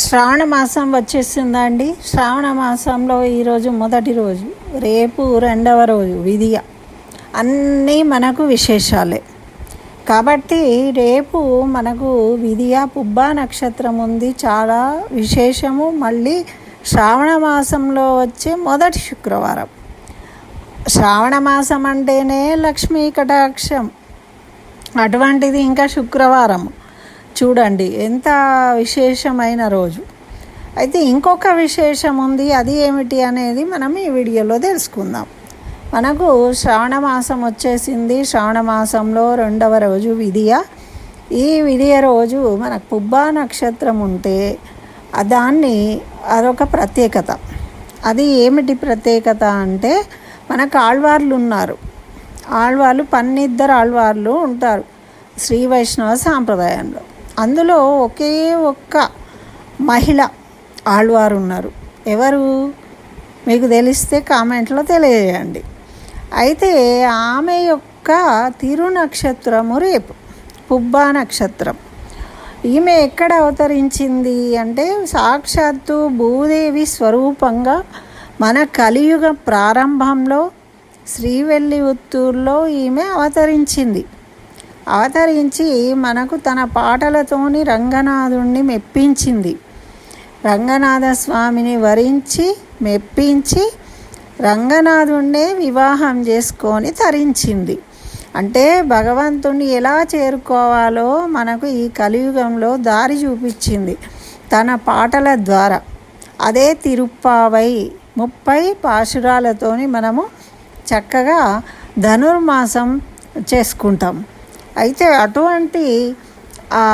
శ్రావణ మాసం వచ్చేసిందండి. శ్రావణ మాసంలో ఈరోజు మొదటి రోజు, రేపు రెండవ రోజు విధియ. అన్నీ మనకు విశేషాలే కాబట్టి రేపు మనకు విధియ పుబ్బా నక్షత్రం ఉంది, చాలా విశేషము. మళ్ళీ శ్రావణ మాసంలో వచ్చే మొదటి శుక్రవారం. శ్రావణ మాసం అంటేనే లక్ష్మీ కటాక్షం, అటువంటిది ఇంకా శుక్రవారం. చూడండి ఎంత విశేషమైన రోజు. అయితే ఇంకొక విశేషం ఉంది, అది ఏమిటి అనేది మనం ఈ వీడియోలో తెలుసుకుందాం. మనకు శ్రావణ మాసం వచ్చేసింది. శ్రావణ మాసంలో రెండవ రోజు విధియ. ఈ విధియ రోజు మనకు పుబ్బా నక్షత్రం ఉంటే అదొక ప్రత్యేకత. అది ఏమిటి ప్రత్యేకత అంటే, మనకు ఆళ్వార్లు ఉన్నారు. ఆళ్వార్లు 12 ఆళ్వార్లు ఉంటారు శ్రీ వైష్ణవ సాంప్రదాయంలో. అందులో ఒకే ఒక్క మహిళ ఆళ్వారు ఉన్నారు. ఎవరు మీకు తెలిస్తే కామెంట్లో తెలియజేయండి. అయితే ఆమె యొక్క తిరునక్షత్రము రేపు పుబ్బా నక్షత్రం. ఈమె ఎక్కడ అవతరించింది అంటే, సాక్షాత్తు భూదేవి స్వరూపంగా మన కలియుగ ప్రారంభంలో శ్రీవెల్లిపుత్తూరులో ఈమె అవతరించి మనకు తన పాటలతోని రంగనాథుణ్ణి మెప్పించింది. రంగనాథ స్వామిని వరించి మెప్పించి రంగనాథుణ్ణే వివాహం చేసుకొని తరించింది. అంటే భగవంతుణ్ణి ఎలా చేరుకోవాలో మనకు ఈ కలియుగంలో దారి చూపించింది తన పాటల ద్వారా. అదే తిరుప్పావై 30 పాశురాలతోని మనము చక్కగా ధనుర్మాసం చేసుకుంటాం. అయితే అటువంటి ఆ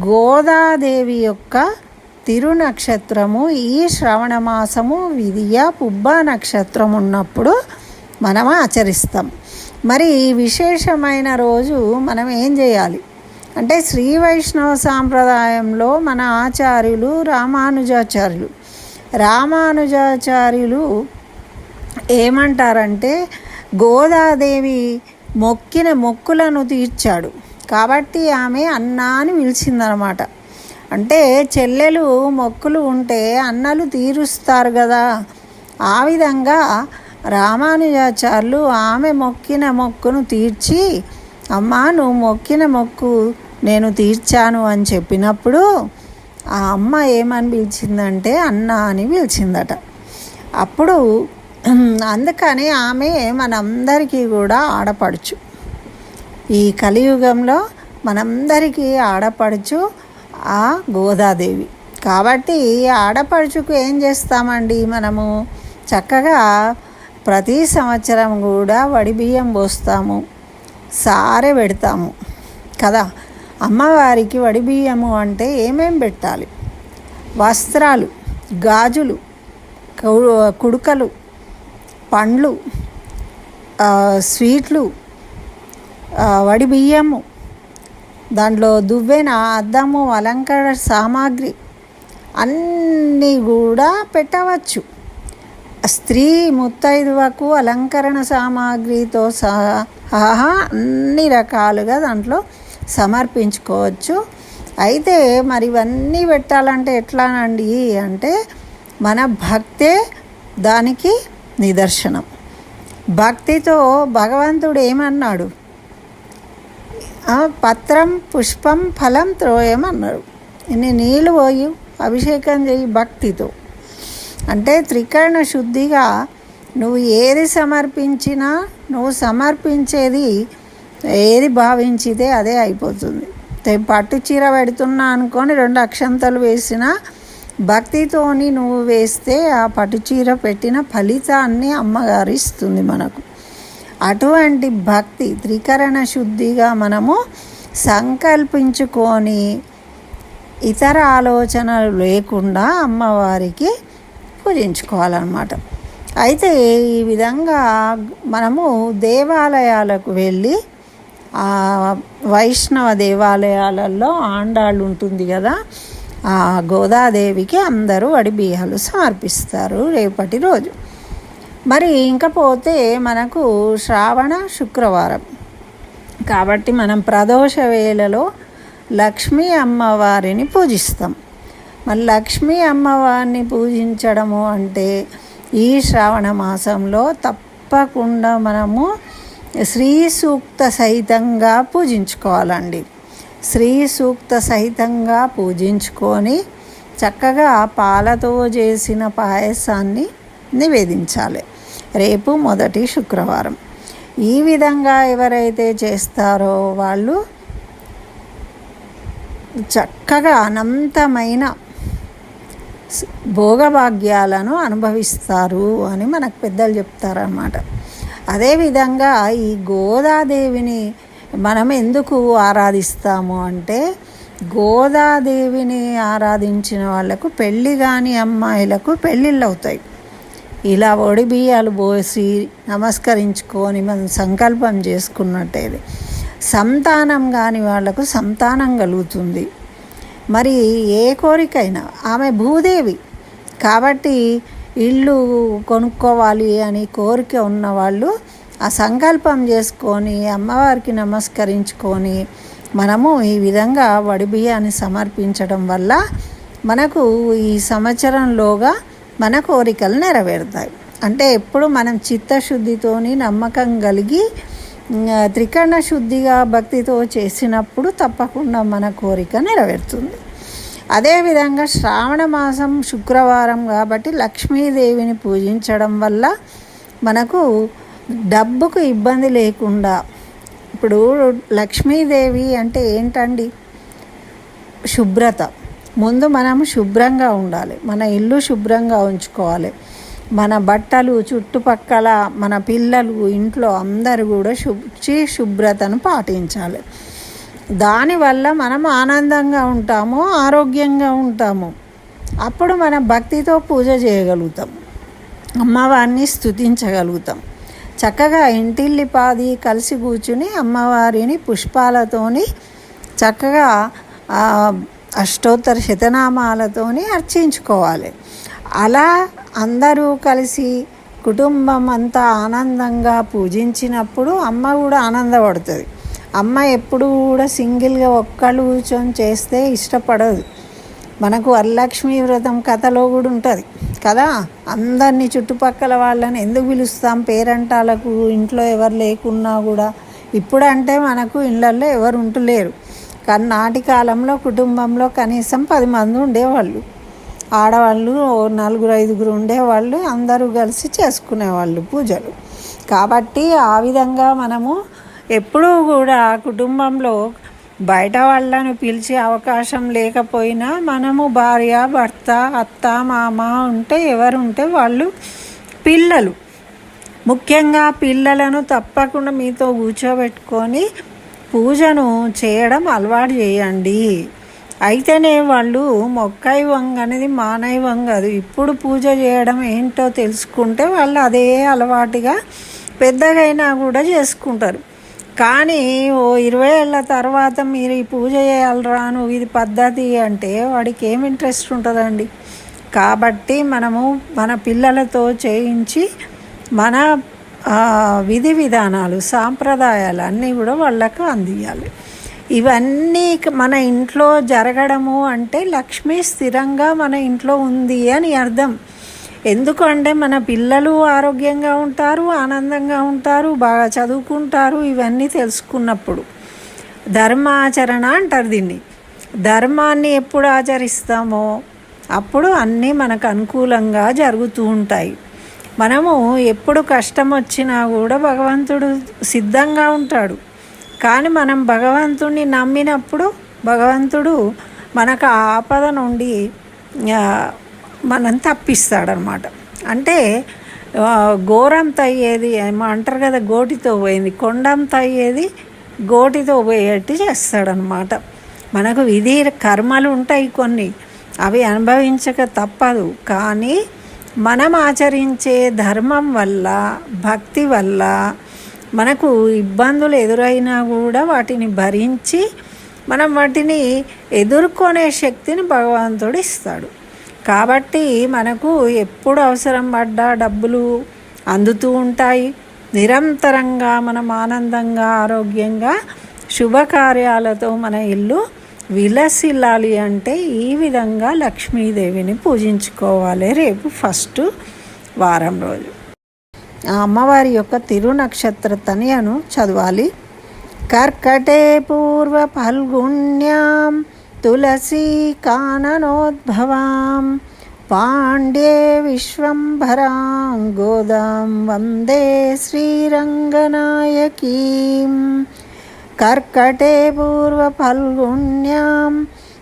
గోదాదేవి యొక్క తిరునక్షత్రము ఈ శ్రవణ మాసము విధియ పుబ్బా నక్షత్రం ఉన్నప్పుడు మనం ఆచరిస్తాం. మరి ఈ విశేషమైన రోజు మనం ఏం చేయాలి అంటే, శ్రీ వైష్ణవ సాంప్రదాయంలో మన ఆచార్యులు రామానుజాచార్యులు ఏమంటారంటే, గోదాదేవి మొక్కిన మొక్కులను తీర్చాడు కాబట్టి ఆమె అన్న అని పిలిచిందనమాట. అంటే చెల్లెలు మొక్కులు ఉంటే అన్నలు తీరుస్తారు కదా, ఆ విధంగా రామానుజాచార్యులు ఆమె మొక్కిన మొక్కును తీర్చి, అమ్మా నువ్వు మొక్కిన మొక్కు నేను తీర్చాను అని చెప్పినప్పుడు ఆ అమ్మ ఏమని పిలిచిందంటే అన్న అని పిలిచిందట. అప్పుడు అందుకని ఆమె మనందరికీ కూడా ఆడపడుచు. ఈ కలియుగంలో మనందరికీ ఆడపడుచు ఆ గోదాదేవి. కాబట్టి ఆడపడుచుకు ఏం చేస్తామండి, మనము చక్కగా ప్రతి సంవత్సరం కూడా వడిబియ్యం పోస్తాము, సారె పెడతాము కదా. అమ్మవారికి వడిబియ్యము అంటే ఏమేం పెట్టాలి? వస్త్రాలు, గాజులు, కుడుకలు, పండ్లు, స్వీట్లు, వడిబియ్యము, దాంట్లో దువ్వెన, అద్దము, అలంకరణ సామాగ్రి అన్నీ కూడా పెట్టవచ్చు. స్త్రీ ముత్తైదువకు అలంకరణ సామాగ్రితో సహా అన్ని రకాలుగా దాంట్లో సమర్పించుకోవచ్చు. అయితే మరి ఇవన్నీ పెట్టాలంటే ఎట్లానండి అంటే, మన భక్తే దానికి నిదర్శనం. భక్తితో భగవంతుడు ఏమన్నాడు, పత్రం పుష్పం ఫలం త్రోయమన్నాడు. ఇన్ని నీళ్ళు పోయి అభిషేకం చేయి భక్తితో. అంటే త్రికరణ శుద్ధిగా నువ్వు ఏది సమర్పించినా, నువ్వు సమర్పించేది ఏది భావించితే అదే అయిపోతుంది. పట్టు చీర పెడుతున్నా అనుకొని 2 అక్షంతలు వేసినా భక్తితోని నువ్వు వేస్తే ఆ పట్టుచీర పెట్టిన ఫలితాన్ని అమ్మగారు ఇస్తుంది మనకు. అటువంటి భక్తి త్రికరణ శుద్ధిగా మనము సంకల్పించుకొని ఇతర ఆలోచనలు లేకుండా అమ్మవారికి పూజించుకోవాలన్నమాట. అయితే ఈ విధంగా మనము దేవాలయాలకు వెళ్ళి, ఆ వైష్ణవ దేవాలయాలలో ఆండాళ్ళు ఉంటుంది కదా, ఆ గోదాదేవికి అందరూ వడిబియ్యాలు సమర్పిస్తారు రేపటి రోజు. మరి ఇంకపోతే మనకు శ్రావణ శుక్రవారం కాబట్టి మనం ప్రదోష వేళలో లక్ష్మీ అమ్మవారిని పూజిస్తాం. మరి లక్ష్మీ అమ్మవారిని పూజించడము అంటే ఈ శ్రావణ మాసంలో తప్పకుండా మనము శ్రీ సూక్త సహితంగా పూజించుకోవాలండి. శ్రీ సూక్త సహితంగా పూజించుకొని చక్కగా పాలతో చేసిన పాయసాన్ని నివేదించాలి రేపు మొదటి శుక్రవారం. ఈ విధంగా ఎవరైతే చేస్తారో వాళ్ళు చక్కగా అనంతమైన భోగభాగ్యాలను అనుభవిస్తారు అని మనకు పెద్దలు చెప్తారన్నమాట. అదేవిధంగా ఈ గోదాదేవిని మనం ఎందుకు ఆరాధిస్తాము అంటే, గోదాదేవిని ఆరాధించిన వాళ్ళకు పెళ్ళి కాని అమ్మాయిలకు పెళ్ళిళ్ళు అవుతాయి. ఇలా ఒడి బియ్యాలు పోసి నమస్కరించుకొని మనం సంకల్పం చేసుకున్నట్టయితే సంతానం కాని వాళ్లకు సంతానం కలుగుతుంది. మరి ఏ కోరికైనా, ఆమె భూదేవి కాబట్టి ఇల్లు కొనుక్కోవాలి అని కోరిక ఉన్నవాళ్ళు ఆ సంకల్పం చేసుకొని అమ్మవారికి నమస్కరించుకొని మనము ఈ విధంగా వడి బియ్యాన్ని సమర్పించడం వల్ల మనకు ఈ సంవత్సరంలోగా మన కోరికలు నెరవేరుతాయి. అంటే ఎప్పుడు మనం చిత్తశుద్ధితోని నమ్మకం కలిగి త్రికరణ శుద్ధిగా భక్తితో చేసినప్పుడు తప్పకుండా మన కోరిక నెరవేరుతుంది. అదేవిధంగా శ్రావణ మాసం శుక్రవారం కాబట్టి లక్ష్మీదేవిని పూజించడం వల్ల మనకు డబ్బుకు ఇబ్బంది లేకుండా, ఇప్పుడు లక్ష్మీదేవి అంటే ఏంటండి, శుభ్రత. ముందు మనం శుభ్రంగా ఉండాలి, మన ఇల్లు శుభ్రంగా ఉంచుకోవాలి, మన బట్టలు చుట్టుపక్కల మన పిల్లలు ఇంట్లో అందరూ కూడా శుభ్రతను పాటించాలి. దానివల్ల మనం ఆనందంగా ఉంటాము, ఆరోగ్యంగా ఉంటాము. అప్పుడు మనం భక్తితో పూజ చేయగలుగుతాం, అమ్మవారిని స్తుతించగలుగుతాం. చక్కగా ఇంటిల్లిపాది కలిసి కూర్చుని అమ్మవారిని పుష్పాలతోని చక్కగా అష్టోత్తర శతనామాలతోని అర్చించుకోవాలి. అలా అందరూ కలిసి కుటుంబం అంతా ఆనందంగా పూజించినప్పుడు అమ్మ కూడా ఆనందపడుతుంది. అమ్మ ఎప్పుడు కూడా సింగిల్గా ఒక్కళ్ళు కూర్చొని చేస్తే ఇష్టపడదు. మనకు వరలక్ష్మి వ్రతం కథలో కూడా ఉంటుంది కదా, అందరినీ చుట్టుపక్కల వాళ్ళని ఎందుకు పిలుస్తాం పేరంటాలకు, ఇంట్లో ఎవరు లేకున్నా కూడా. ఇప్పుడంటే మనకు ఇళ్ళల్లో ఎవరు ఉంటలేరు, కానీ నాటి కాలంలో కుటుంబంలో కనీసం 10 మంది ఉండేవాళ్ళు. ఆడవాళ్ళు 4-5 ఉండేవాళ్ళు, అందరూ కలిసి చేసుకునేవాళ్ళు పూజలు. కాబట్టి ఆ విధంగా మనము ఎప్పుడూ కూడా కుటుంబంలో బయట వాళ్ళను పిలిచే అవకాశం లేకపోయినా మనము భార్య, భర్త, అత్త, మామ ఉంటే ఎవరు ఉంటే వాళ్ళు, పిల్లలు ముఖ్యంగా పిల్లలను తప్పకుండా మీతో కూర్చోబెట్టుకొని పూజను చేయడం అలవాటు చేయండి. అయితేనే వాళ్ళు మొక్కై వంగ అనేది మానై వంగదు. ఇప్పుడు పూజ చేయడం ఏంటో తెలుసుకుంటే వాళ్ళు అదే అలవాటుగా పెద్దగైనా కూడా చేసుకుంటారు. కానీ 20 ఏళ్ళ తర్వాత మీరు ఈ పూజ చేయాలరా, నువ్వు ఇది పద్ధతి అంటే వాడికి ఏం ఇంట్రెస్ట్ ఉంటుందండి. కాబట్టి మనము మన పిల్లలతో చేయించి మన విధి విధానాలు, సాంప్రదాయాలు అన్నీ కూడా వాళ్ళకు అందియాలి. ఇవన్నీ మన ఇంట్లో జరగడము అంటే లక్ష్మి స్థిరంగా మన ఇంట్లో ఉంది అని అర్థం. ఎందుకంటే మన పిల్లలు ఆరోగ్యంగా ఉంటారు, ఆనందంగా ఉంటారు, బాగా చదువుకుంటారు. ఇవన్నీ తెలుసుకున్నప్పుడు ధర్మాచరణ అంటారు దీన్ని. ధర్మాన్ని ఎప్పుడు ఆచరిస్తామో అప్పుడు అన్నీ మనకు అనుకూలంగా జరుగుతూ ఉంటాయి. మనము ఎప్పుడు కష్టం వచ్చినా కూడా భగవంతుడు సిద్ధంగా ఉంటాడు. కానీ మనం భగవంతుడిని నమ్మినప్పుడు భగవంతుడు మనకు ఆ ఆపద నుండి మనం తప్పిస్తాడనమాట. అంటే ఘోరంత అయ్యేది అంటారు కదా, గోటితో పోయింది కొండంత అయ్యేది గోటితో పోయేట్టు చేస్తాడనమాట. మనకు విధి కర్మలు ఉంటాయి కొన్ని, అవి అనుభవించక తప్పదు. కానీ మనం ఆచరించే ధర్మం వల్ల, భక్తి వల్ల మనకు ఇబ్బందులు ఎదురైనా కూడా వాటిని భరించి మనం వాటిని ఎదుర్కొనే శక్తిని భగవంతుడు ఇస్తాడు. కాబట్టి మనకు ఎప్పుడు అవసరం పడ్డా డబ్బులు అందుతూ ఉంటాయి. నిరంతరంగా మనం ఆనందంగా, ఆరోగ్యంగా, శుభకార్యాలతో మన ఇల్లు విలసిల్లాలి అంటే ఈ విధంగా లక్ష్మీదేవిని పూజించుకోవాలి రేపు ఫస్ట్ వారం రోజు. ఆ అమ్మవారి యొక్క తిరునక్షత్ర తనియను చదవాలి. కర్కటే పూర్వ ఫల్గుణ్యాం తులసీ కాననోద్భవాం పాండ్యే విశ్వంభరాం గోదాం వందే శ్రీరంగనాయకీం. కర్కటే పూర్వ ఫల్గుణ్యాం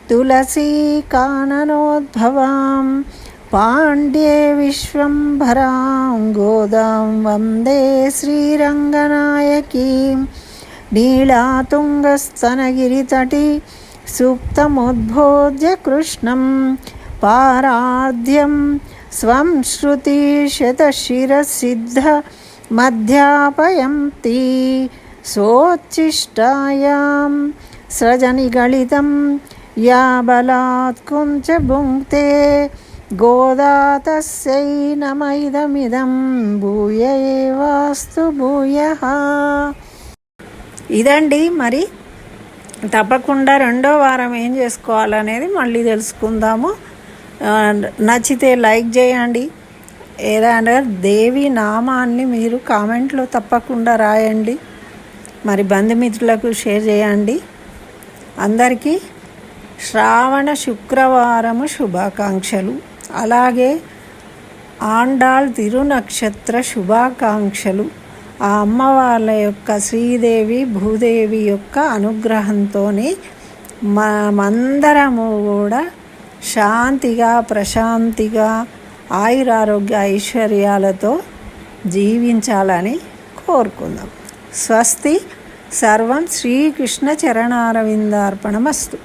తులసీ కాననోద్భవాం పాండ్యే విశ్వంభరాం గోదాం వందే శ్రీరంగనాయకీం. నీళాతుంగస్తనగిరితటి సూక్తముద్బోధ్య కృష్ణం పారాధ్యం స్వం శృతిశతశిరసిద్ధ మధ్యాపయంతి సోచ్చిష్టాయాం సృజనిగళితం యా బలాత్ కుంచ భుంక్తే గోదా తస్యై నమ ఇదమిదం భూయ ఏవాస్తు భూయః. ఇదండి మరి. తప్పకుండా రెండో వారం ఏం చేసుకోవాలనేది మళ్ళీ తెలుసుకుందాము. నచ్చితే లైక్ చేయండి. ఏదైనా దేవి నామాన్ని మీరు కామెంట్లో తప్పకుండా రాయండి. మరి బంధుమిత్రులకు షేర్ చేయండి. అందరికీ శ్రావణ శుక్రవారము శుభాకాంక్షలు. అలాగే ఆండాళ్ తిరునక్షత్ర శుభాకాంక్షలు. ఆ అమ్మవాళ్ళ యొక్క శ్రీదేవి భూదేవి యొక్క అనుగ్రహంతో మనమందరము కూడా శాంతిగా ప్రశాంతిగా ఆయురారోగ్య ఐశ్వర్యాలతో జీవించాలని కోరుకుందాం. స్వస్తి. సర్వం శ్రీకృష్ణ చరణారవిందార్పణమస్తు.